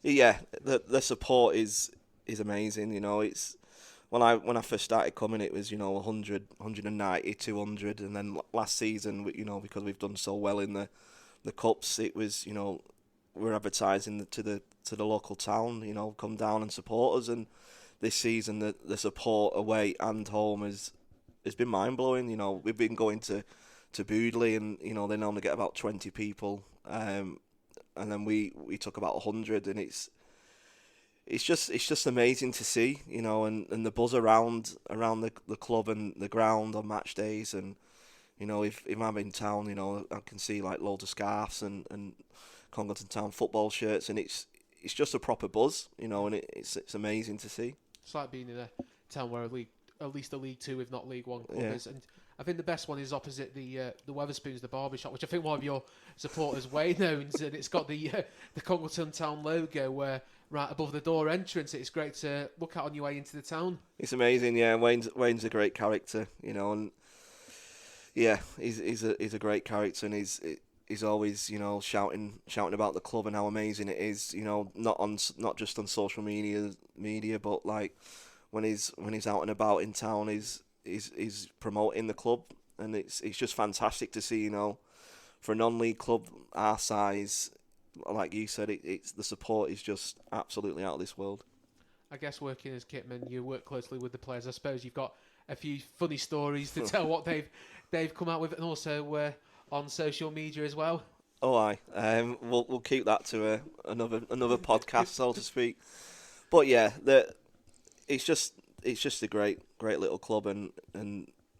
[SPEAKER 5] Yeah, the support is amazing. It's when I first started coming, it was 100, 190, 200, and then last season, because we've done so well in the cups, it was we're advertising to the local town, come down and support us. And this season, the support away and home has been mind blowing. We've been going to Boodley, and they normally get about 20 people, and then we took about 100, and it's just amazing to see, and the buzz around the club and the ground on match days. And if I'm in town, I can see like loads of scarves and Congleton Town football shirts, and it's just a proper buzz, and it's amazing to see.
[SPEAKER 2] It's like being in a town where at least a League Two, if not League One club is. And I think the best one is opposite the Weatherspoons, the barber shop, which I think one of your supporters, Wayne, owns, and it's got the Congleton Town logo right above the door entrance. It's great to look at on your way into the town. It's
[SPEAKER 5] amazing, yeah. Wayne's a great character, and yeah, he's a great character, and he's always shouting about the club and how amazing it is. Not just on social media, but like when he's out and about in town, he's promoting the club, and it's just fantastic to see. For a non-league club our size, like you said, it's the support is just absolutely out of this world.
[SPEAKER 2] I guess working as kitman, you work closely with the players. I suppose you've got a few funny stories to tell what they've come out with, and also on social media as well.
[SPEAKER 5] Oh, aye. We'll keep that to another podcast, so to speak. But yeah, it's just a great little club, and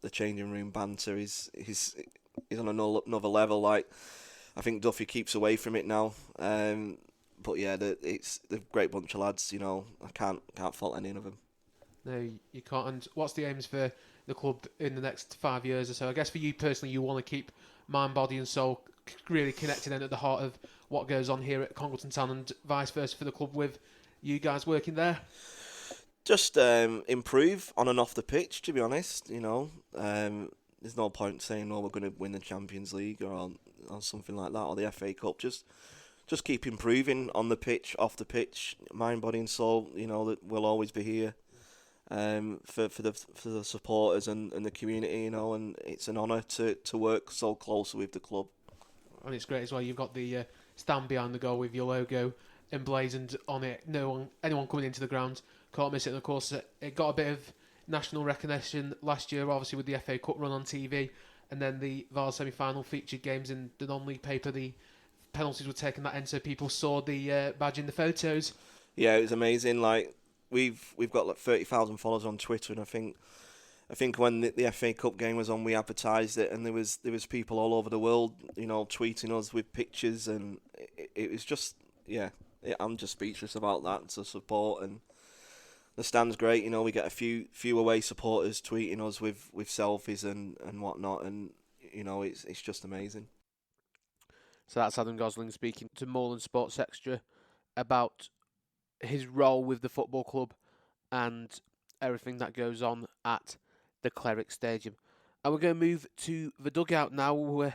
[SPEAKER 5] the changing room banter is on another level. Like, I think Duffy keeps away from it now. But yeah, it's a great bunch of lads. I can't fault any of them.
[SPEAKER 2] No, you can't. And what's the aims for the club in the next 5 years or so? I guess for you personally, you want to keep mind, body and soul really connected and at the heart of what goes on here at Congleton Town, and vice versa for the club with you guys working there.
[SPEAKER 5] Just improve on and off the pitch, to be honest. There's no point saying, we're going to win the Champions League or something like that, or the FA Cup. Just keep improving on the pitch, off the pitch, mind, body and soul. That we'll always be here for the supporters and the community. And it's an honour to work so closely with the club.
[SPEAKER 2] And it's great as well. You've got the stand behind the goal with your logo emblazoned on it. Anyone coming into the ground can't miss it. And of course, it got a bit of national recognition last year, obviously with the FA Cup run on TV, and then the Vars semi-final featured games in the non-league paper. The penalties were taken that end, so people saw the badge in the photos.
[SPEAKER 5] Yeah, it was amazing. Like we've got like 30,000 followers on Twitter, and I think when the FA Cup game was on, we advertised it, and there was people all over the world, tweeting us with pictures, and it was just I'm just speechless about that. To support, and the stand's great. We get a few away supporters tweeting us with selfies and whatnot, and it's just amazing.
[SPEAKER 2] So that's Adam Gosling speaking to Moorlands Sports Extra about his role with the football club and everything that goes on at the Cleric Stadium. And we're going to move to the dugout now. We're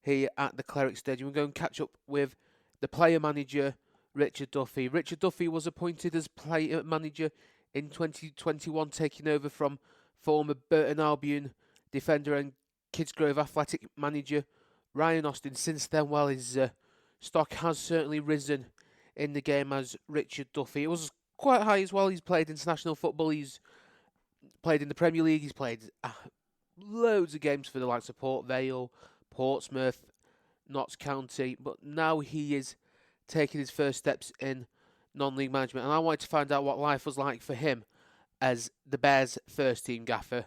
[SPEAKER 2] here at the Cleric Stadium. We're going to catch up with the player manager, Richard Duffy. Richard Duffy was appointed as player manager in 2021, taking over from former Burton Albion defender and Kidsgrove Athletic manager Ryan Austin. Since then, his stock has certainly risen in the game as Richard Duffy. It was quite high as well. He's played international football. He's played in the Premier League. He's played loads of games for the likes of Port Vale, Portsmouth, Notts County. But now he is taking his first steps in non-league management. And I wanted to find out what life was like for him as the Bears' first-team gaffer.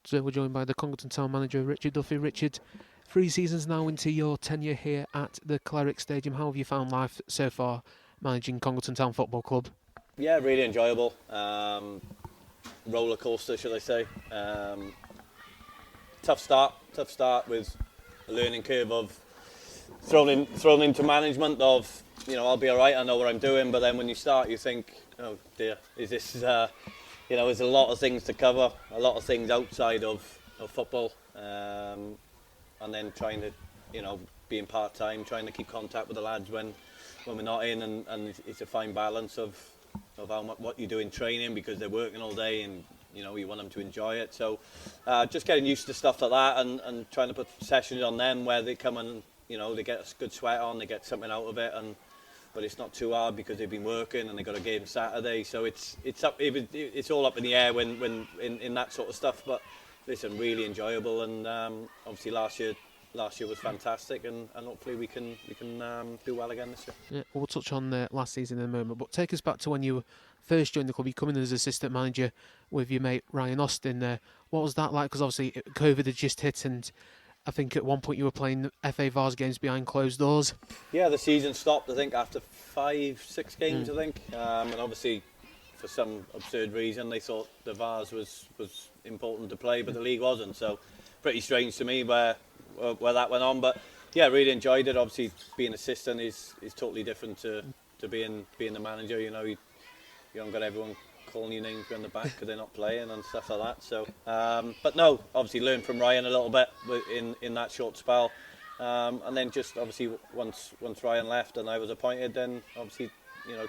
[SPEAKER 2] So we're joined by the Congleton Town manager, Richard Duffy. Richard, 3 seasons now into your tenure here at the Cleric Stadium. How have you found life so far managing Congleton Town Football Club?
[SPEAKER 6] Yeah, really enjoyable. Roller coaster, should I say. Tough start with a learning curve of thrown into management of, I'll be all right, I know what I'm doing, but then when you start you think, oh dear, is this, there's a lot of things to cover, a lot of things outside of football, and then trying to, being part-time, trying to keep contact with the lads when we're not in, and it's a fine balance of what you do in training, because they're working all day and you want them to enjoy it. So just getting used to stuff like that, and trying to put sessions on them where they come and they get a good sweat on, they get something out of it, but it's not too hard because they've been working and they got a game Saturday. So it's all up in the air when in that sort of stuff. But listen, really enjoyable, and obviously last year was fantastic, and hopefully we can do well again this year.
[SPEAKER 2] Yeah, we'll touch on last season in a moment, but take us back to when you first joined the club. You come in as assistant manager with your mate Ryan Austin. What was that like? Because obviously COVID had just hit, and I think at one point you were playing FA Vars games behind closed doors. Yeah,
[SPEAKER 6] the season stopped, I think, after 5-6 games, I think. And obviously, for some absurd reason, they thought the Vars was important to play, but the league wasn't. So pretty strange to me where that went on. But yeah, really enjoyed it. Obviously, being assistant is totally different to being the manager. You haven't got everyone calling you names on the back because they're not playing and stuff like that. So, but no, obviously learned from Ryan a little bit in that short spell, and then just obviously once Ryan left and I was appointed, then obviously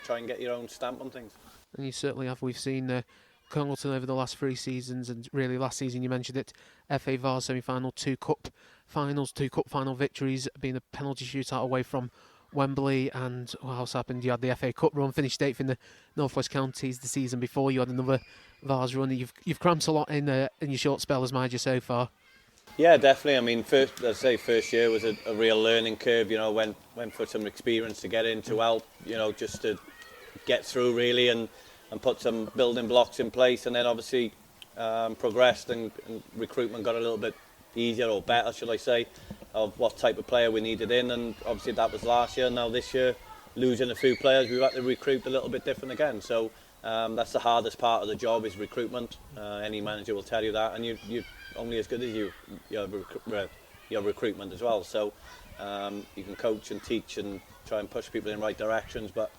[SPEAKER 6] try and get your own stamp on things.
[SPEAKER 2] And you certainly have. We've seen Congleton over the last 3 seasons, and really last season you mentioned it, FA Vars semi-final, 2 cup finals, 2 cup final victories, being a penalty shootout away from Wembley. And what else happened? You had the FA Cup run, finished 8th in the North West Counties the season before. You had another Vars run. You've cramped a lot in your short spell as manager so far.
[SPEAKER 6] Yeah, definitely. I mean, first year was a real learning curve. Went for some experience to get in to help. Just to get through really and put some building blocks in place, and then obviously progressed and recruitment got a little bit easier, or better should I say, of what type of player we needed in, and obviously that was last year. Now this year, losing a few players, we've had to recruit a little bit different again. So that's the hardest part of the job, is recruitment. Any manager will tell you that, and you're only as good as your recruitment as well. So you can coach and teach and try and push people in the right directions, but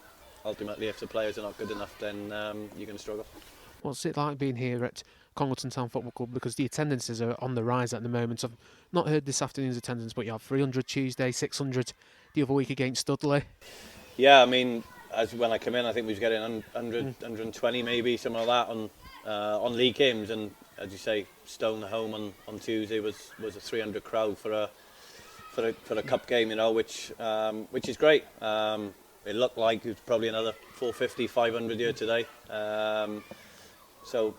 [SPEAKER 6] ultimately if the players are not good enough, then you're going to struggle.
[SPEAKER 2] What's it like being here at Congleton Town Football Club, because the attendances are on the rise at the moment? I've not heard this afternoon's attendance, but you have 300 Tuesday, 600 the other week against Dudley.
[SPEAKER 6] Yeah, I mean, as when I come in, I think we was getting 100, 120 maybe, something like that on league games, and as you say, Stone at home on Tuesday was a 300 crowd for a cup game, which is great. it looked like it was probably another 450, 500 here today. So,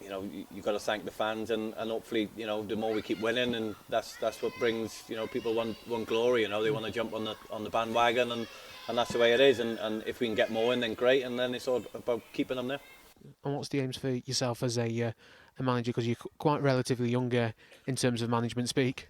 [SPEAKER 6] you know, you've got to thank the fans, and hopefully, you know, the more we keep winning, and that's what brings, you know, people want glory. You know, they want to jump on the bandwagon, and that's the way it is. And if we can get more in, then great. And then it's all about keeping them there.
[SPEAKER 2] And what's the aims for yourself as a manager? Because you're quite relatively younger in terms of management speak.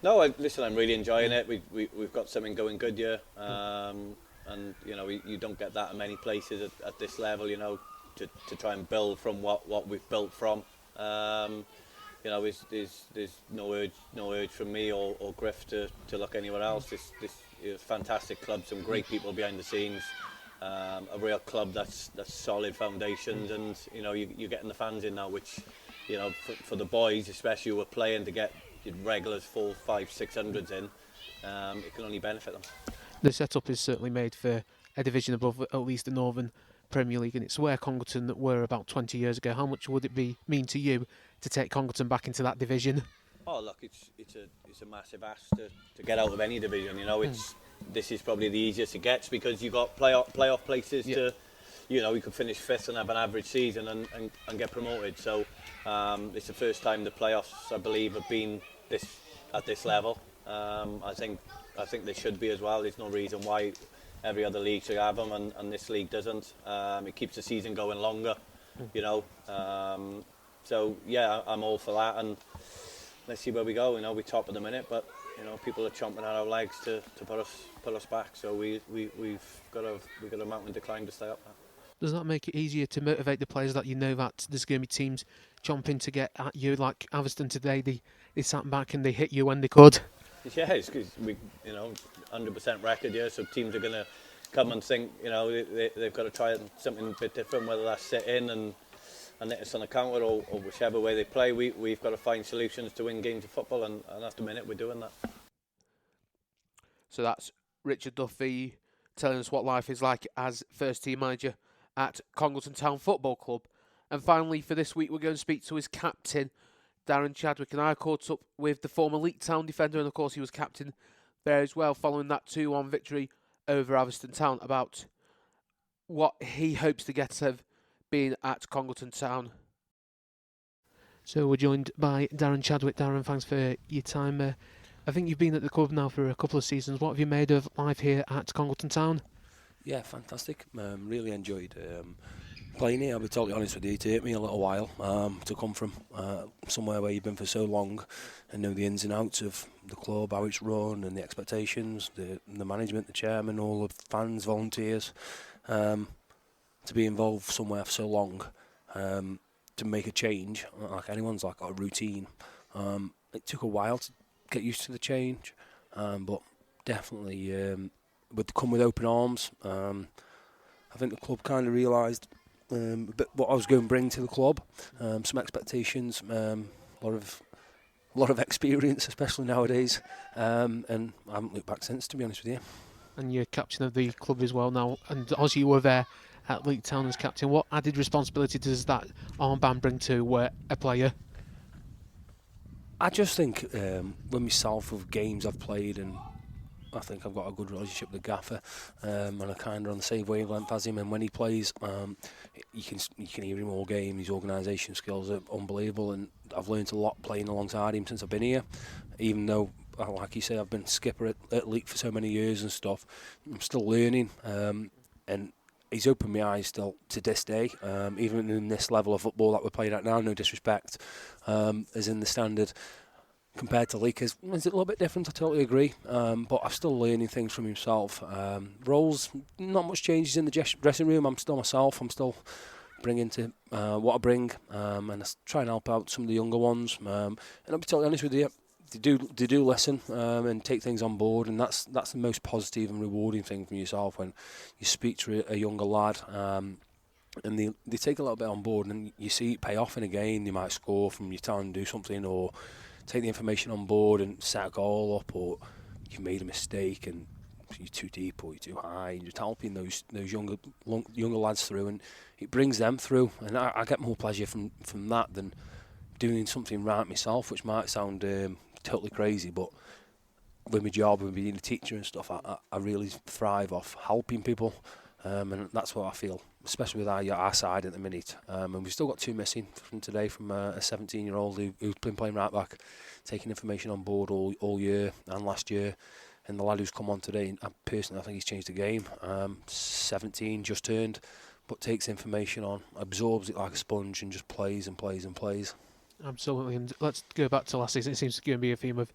[SPEAKER 6] No, listen, I'm really enjoying it. We've got something going good here, and you know, you don't get that in many places at this level. You know, to try and build from what we've built from. You know, there's no urge from me or Griff to look anywhere else. This is a fantastic club, some great people behind the scenes, a real club that's solid foundations, and you know, you're getting the fans in now, which, you know, for the boys especially who are playing, to get regulars 400, 500, 600s in, it can only benefit them.
[SPEAKER 2] The setup is certainly made for a division above at least the Northern Premier League, and it's where Congleton were about 20 years ago. How much would it mean to you to take Congleton back into that division?
[SPEAKER 6] Oh, look, it's a massive ask to get out of any division. You know, this is probably the easiest it gets, because you've got playoff places to, you know, you could finish fifth and have an average season and get promoted. So it's the first time the playoffs, I believe, have been at this level. I think they should be as well. There's no reason why every other league should have them and this league doesn't. It keeps the season going longer, you know. So yeah, I'm all for that, and let's see where we go. You know, we're top at the minute, but you know, people are chomping at our legs to put us back. So we've got a mountain to climb to stay up there.
[SPEAKER 2] Does that make it easier to motivate the players that you know that there's going to be teams chomping to get at you, like Atherstone today? They sat back and they hit you when they could.
[SPEAKER 6] Yeah, it's because we, you know, 100% record here, so teams are going to come and think, you know, they've got to try something a bit different, whether that's sit in and hit us on a counter or whichever way they play. We've got to find solutions to win games of football, and at the minute we're doing that.
[SPEAKER 2] So that's Richard Duffy telling us what life is like as first team manager at Congleton Town Football Club. And finally, for this week, we're going to speak to his captain, Darren Chadwick, and I caught up with the former Leek Town defender, and of course he was captain there as well, following that 2-1 victory over Atherstone Town, about what he hopes to get of being at Congleton Town. So we're joined by Darren Chadwick. Darren, thanks for your time. I think you've been at the club now for a couple of seasons. What have you made of life here at Congleton Town?
[SPEAKER 7] Yeah, fantastic. Really enjoyed playing here. I'll be totally honest with you, it took me a little while to come from somewhere where you've been for so long and know the ins and outs of the club, how it's run and the expectations, the management, the chairman, all the fans, volunteers. To be involved somewhere for so long, to make a change, like anyone's like got a routine. It took a while to get used to the change, but definitely would come with open arms. I think the club kind of realised a bit what I was going to bring to the club, some expectations, a lot of experience, especially nowadays, and I haven't looked back since, to be honest with you.
[SPEAKER 2] And you're captain of the club as well now, and obviously you were there at Leek Town as captain. What added responsibility does that armband bring to a player?
[SPEAKER 7] I just think with myself, with games I've played, and I think I've got a good relationship with the gaffer, and I'm kind of on the same wavelength as him. And when he plays, you can hear him all game. His organisation skills are unbelievable, and I've learned a lot playing alongside him since I've been here. Even though, like you say, I've been skipper at Leek for so many years and stuff, I'm still learning, and he's opened my eyes still to this day, even in this level of football that we're playing at now, no disrespect, as in the standard compared to Leek is a little bit different, I totally agree, but I'm still learning things from himself. Roles, not much changes in the dressing room. I'm still myself, I'm still bringing to what I bring, and I try and help out some of the younger ones, and I'll be totally honest with you, they do listen and take things on board, and that's the most positive and rewarding thing from yourself when you speak to a younger lad, and they take a little bit on board, and you see it pay off in a game. They might score from your time, do something, or take the information on board and set a goal up, or you've made a mistake and you're too deep or you're too high, and just helping those younger lads through, and it brings them through, and I get more pleasure from that than doing something right myself, which might sound totally crazy, but with my job, with being a teacher and stuff, I really thrive off helping people, and that's what I feel, especially with our side at the minute. And we've still got 2 missing from today, from a 17-year-old who's been playing right back, taking information on board all year and last year, and the lad who's come on today, personally, I think he's changed the game. 17, just turned, but takes information on, absorbs it like a sponge, and just plays and plays and plays.
[SPEAKER 2] Absolutely, and let's go back to last season. It seems to be a theme of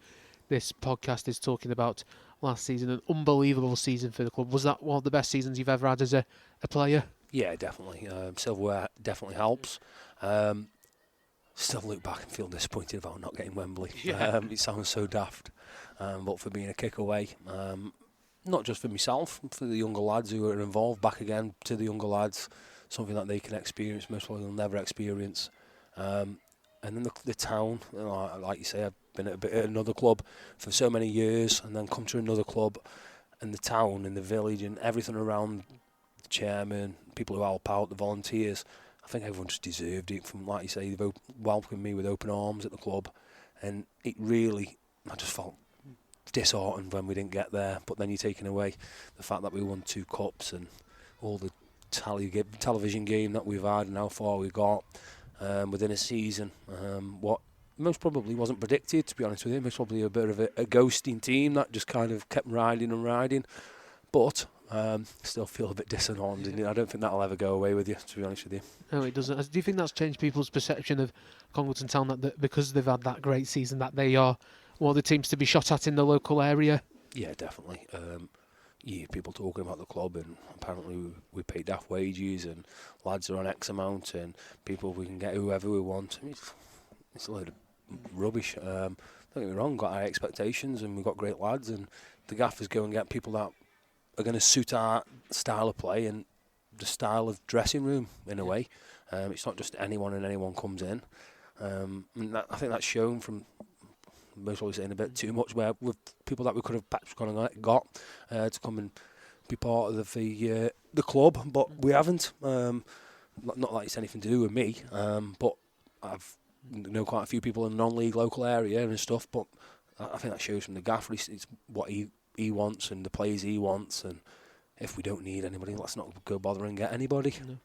[SPEAKER 2] this podcast is talking about last season, an unbelievable season for the club. Was that one of the best seasons you've ever had as a player?
[SPEAKER 7] Yeah, definitely. Silverware definitely helps. Still look back and feel disappointed about not getting Wembley.
[SPEAKER 2] Yeah.
[SPEAKER 7] It sounds so daft, but for being a kick away, not just for myself, for the younger lads who are involved, back again to the younger lads, something that they can experience, most probably they'll never experience. And then the town, like you say, I've been at another club for so many years, and then come to another club, and the town and the village and everything around, the chairman, people who help out, the volunteers. I think everyone just deserved it. From, like you say, they've welcomed me with open arms at the club, and it really, I just felt disheartened when we didn't get there. But then you're taking away the fact that we won 2 cups and all the television game that we've had and how far we got. Within a season, what most probably wasn't predicted, to be honest with you. Most probably a bit of a ghosting team that just kind of kept riding and riding, but still feel a bit disheartened. I don't think that'll ever go away with you, to be honest with you.
[SPEAKER 2] No, it doesn't. Do you think that's changed people's perception of Congleton Town, that because they've had that great season, that they are one of the teams to be shot at in the local area?
[SPEAKER 7] Yeah, definitely. You hear people talking about the club, and apparently we pay daft wages, and lads are on X amount, and we can get whoever we want. I mean, it's a load of rubbish. Don't get me wrong, got our expectations, and we've got great lads, and the gaffers go and get people that are going to suit our style of play and the style of dressing room in a way. It's not just anyone and anyone comes in. And I think that's shown from most probably saying a bit too much, where with people that we could have perhaps got to come and be part of the club, but we haven't. Not that it's anything to do with me, but I've know quite a few people in the non-league local area and stuff. But I think that shows from the gaffer. It's what he wants and the players he wants, and if we don't need anybody, let's not go bother and get anybody.
[SPEAKER 2] No.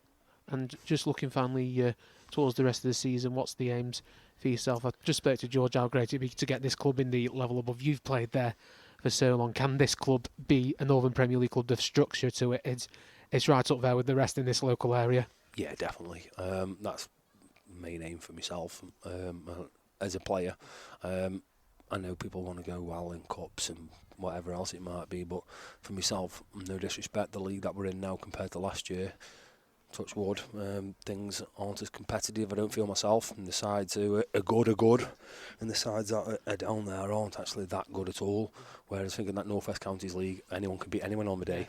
[SPEAKER 2] And just looking finally towards the rest of the season, what's the aims for yourself? I just spoke to George how great it'd be to get this club in the level above. You've played there for so long. Can this club be a Northern Premier League club? The structure to it, it's right up there with the rest in this local area.
[SPEAKER 7] Yeah, definitely. That's the main aim for myself as a player. I know people want to go well in cups and whatever else it might be, but for myself, no disrespect, the league that we're in now compared to last year, touch wood, things aren't as competitive, I don't feel myself, and the sides who are good, and the sides that are down there aren't actually that good at all, whereas thinking that North West Counties League, anyone can beat anyone on the day.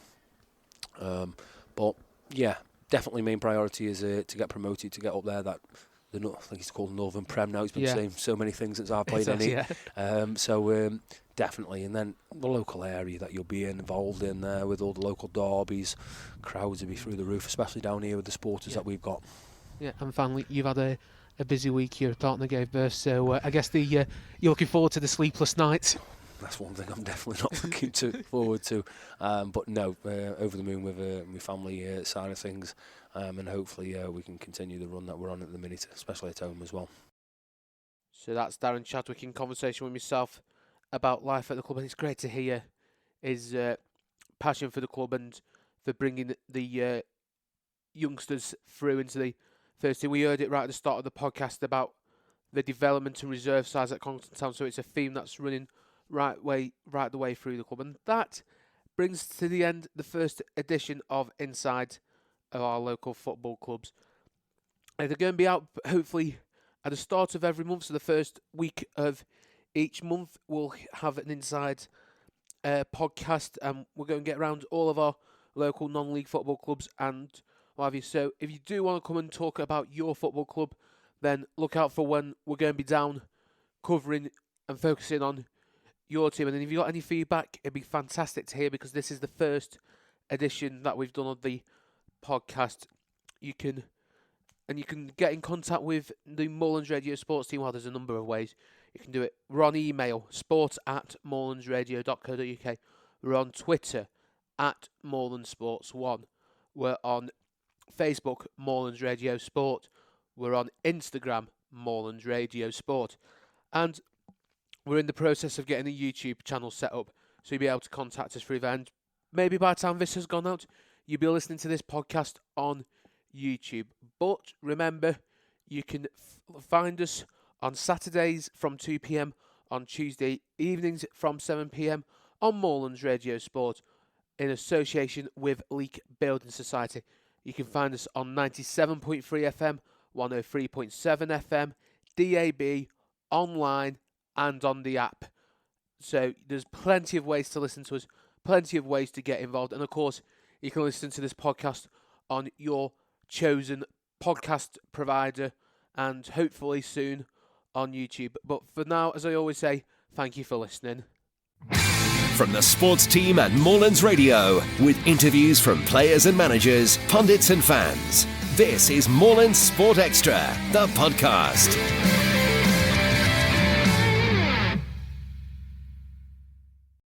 [SPEAKER 7] But yeah, definitely main priority is to get promoted, to get up there. That I think it's called Northern Prem now. It's been saying so many things since I played in it. So definitely, and then the local area that you'll be involved in there with all the local derbies, crowds will be through the roof, especially down here with the supporters that we've got. Yeah,
[SPEAKER 2] and finally, you've had a busy week. Your partner gave birth, so I guess you're looking forward to the sleepless nights.
[SPEAKER 7] That's one thing I'm definitely not looking forward to. But no, over the moon with my family side of things, and hopefully we can continue the run that we're on at the minute, especially at home as well.
[SPEAKER 2] So that's Darren Chadwick in conversation with myself about life at the club, and it's great to hear his passion for the club and for bringing the youngsters through into the first team. We heard it right at the start of the podcast about the development and reserve sides at Congleton Town, so it's a theme that's running right the way through the club, and that brings to the end the first edition of Inside of our local football clubs. And they're going to be out hopefully at the start of every month, so the first week of each month we'll have an Inside podcast, and we're going to get around all of our local non-league football clubs and what have you. So if you do want to come and talk about your football club, then look out for when we're going to be down covering and focusing on your team. And then if you've got any feedback, it'd be fantastic to hear, because this is the first edition that we've done of the podcast. You can get in contact with the Moorlands Radio Sports team. Well, there's a number of ways. You can do it. We're on email, sport@moorlandsradio.co.uk. We're on Twitter, @moorlandsports1. We're on Facebook, Moorlands Radio Sport. We're on Instagram, Moorlands Radio Sport. And we're in the process of getting a YouTube channel set up, so you'll be able to contact us through there. And maybe by the time this has gone out, you'll be listening to this podcast on YouTube. But remember, you can find us on Saturdays from 2 p.m, on Tuesday evenings from 7 p.m, on Moorlands Radio Sport in association with Leek Building Society. You can find us on 97.3 FM, 103.7 FM, DAB, online and on the app. So there's plenty of ways to listen to us, plenty of ways to get involved. And of course, you can listen to this podcast on your chosen podcast provider and hopefully soon on YouTube. But for now, as I always say, thank you for listening.
[SPEAKER 1] From the sports team at Moorlands Radio, with interviews from players and managers, pundits and fans. This is Moorlands Sport Extra, the podcast.